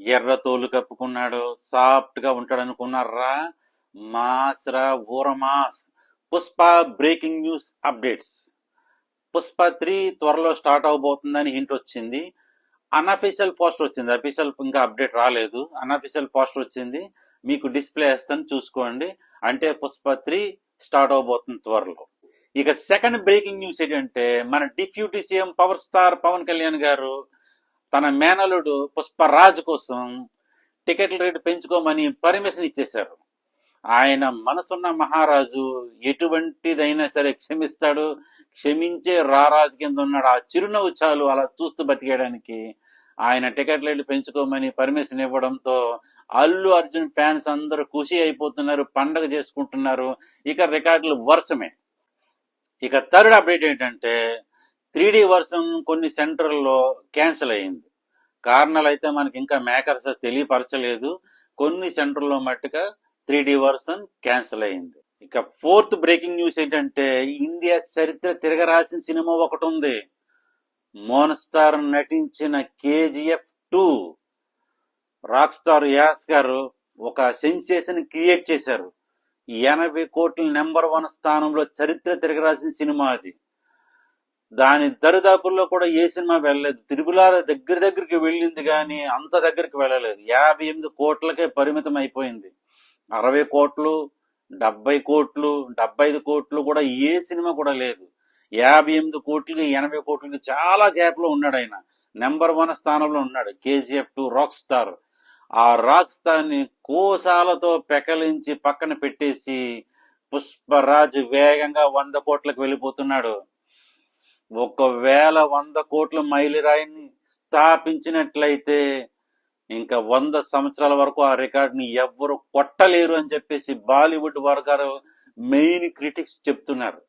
ఎర్ర తోలు కప్పుకున్నాడు, సాఫ్ట్ గా ఉంటాడు అనుకున్నారా? మాస్ రా ఊరమాస్. Pushpa breaking news updates. Pushpa 3 త్వరలో స్టార్ట్ అవబోతుందని హింట్ వచ్చింది. అన్అఫీషియల్ పోస్టర్ వచ్చింది, అఫీషియల్ ఇంకా అప్డేట్ రాలేదు. అన్అఫీషియల్ పోస్టర్ వచ్చింది, మీకు డిస్ప్లే వేస్తాను చూసుకోండి. అంటే పుష్ప 3 స్టార్ట్ అవబోతుంది త్వరలో. ఇక సెకండ్ బ్రేకింగ్ న్యూస్ ఏంటంటే, మన deputy CM power star Pawan Kalyan గారు తన మేనలుడు పుష్పరాజ్ కోసం టికెట్ల రేటు పెంచుకోమని పర్మిషన్ ఇచ్చేశారు. ఆయన మనసున్న మహారాజు, ఎటువంటిదైనా సరే క్షమిస్తాడు, క్షమించే రారాజు కింద ఉన్నాడు. ఆ చిరునవ్వు చాలు అలా చూస్తూ బతికేయడానికి. ఆయన టికెట్ రేట్లు పెంచుకోమని పర్మిషన్ ఇవ్వడంతో అల్లు అర్జున్ ఫ్యాన్స్ అందరూ ఖుషి అయిపోతున్నారు, పండగ చేసుకుంటున్నారు. ఇక రికార్డులు వర్షమే. ఇక థర్డ్ అప్డేట్ ఏంటంటే, 3D వర్షన్ కొన్ని సెంటర్లో క్యాన్సిల్ అయింది. కారణాలు అయితే మనకి ఇంకా మేకర్స్ తెలియపరచలేదు. కొన్ని సెంటర్లో మట్టుగా 3D వర్షన్ క్యాన్సిల్ అయింది. ఇక ఫోర్త్ బ్రేకింగ్ న్యూస్ ఏంటంటే, ఇండియా చరిత్ర తిరగరాసిన సినిమా ఒకటి ఉంది. మోన్ స్టార్ నటించిన KGF 2. రాక్ స్టార్ యాస్ గారు ఒక సెన్సేషన్ క్రియేట్ చేశారు. 80 కోట్ల నెంబర్ 1 స్థానంలో చరిత్ర తిరగరాసిన సినిమా అది. దాని దరిదాపుల్లో కూడా ఏ సినిమా వెళ్ళలేదు. త్రిపుల దగ్గరికి వెళ్ళింది కానీ అంత దగ్గరికి వెళ్ళలేదు. 58 కోట్లకే పరిమితం అయిపోయింది. 60 కోట్లు, 70 కోట్లు, 75 కోట్లు కూడా ఏ సినిమా కూడా లేదు. 58 కోట్లకి 80 కోట్లకి చాలా గ్యాప్ లో ఉన్నాడు ఆయన. నెంబర్ 1 స్థానంలో ఉన్నాడు KGF 2 రాక్ స్టార్. ఆ రాక్ స్టార్ ని కోసాలతో పెకలించి పక్కన పెట్టేసి పుష్పరాజ్ వేగంగా 100 కోట్లకు వెళ్ళిపోతున్నాడు. ఒకవేళ 100 కోట్ల మైలురాయిని స్థాపించినట్లయితే ఇంకా 100 సంవత్సరాల వరకు ఆ రికార్డుని ఎవ్వరు కొట్టలేరు అని చెప్పేసి బాలీవుడ్ వర్గాలు మెయిన్ క్రిటిక్స్ చెప్తున్నారు.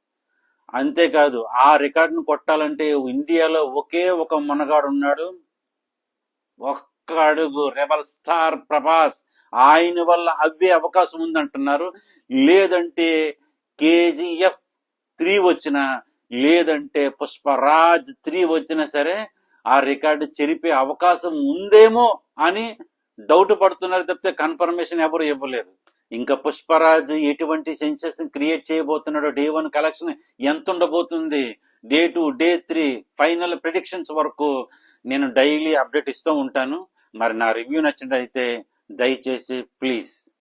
అంతేకాదు, ఆ రికార్డును కొట్టాలంటే ఇండియాలో ఒకే ఒక మనగాడు ఉన్నాడు, ఒక్క అడుగు, రెబల్ స్టార్ ప్రభాస్. ఆయన వల్ల అవ్వే అవకాశం ఉందంటున్నారు. లేదంటే KGF 3 వచ్చిన, లేదంటే పుష్పరాజ్ 3 వచ్చినా సరే ఆ రికార్డు చెరిపే అవకాశం ఉందేమో అని డౌట్ పడుతున్నారు తప్పితే కన్ఫర్మేషన్ ఎవరు ఇవ్వలేదు. ఇంకా పుష్పరాజ్ ఎటువంటి సెన్సేషన్ క్రియేట్ చేయబోతున్నాడో, Day 1 కలెక్షన్ ఎంత ఉండబోతుంది, Day 2, Day 3 ఫైనల్ ప్రిడిక్షన్స్ వరకు నేను డైలీ అప్డేట్ ఇస్తూ ఉంటాను. మరి నా రివ్యూ నచ్చినట్లయితే దయచేసి ప్లీజ్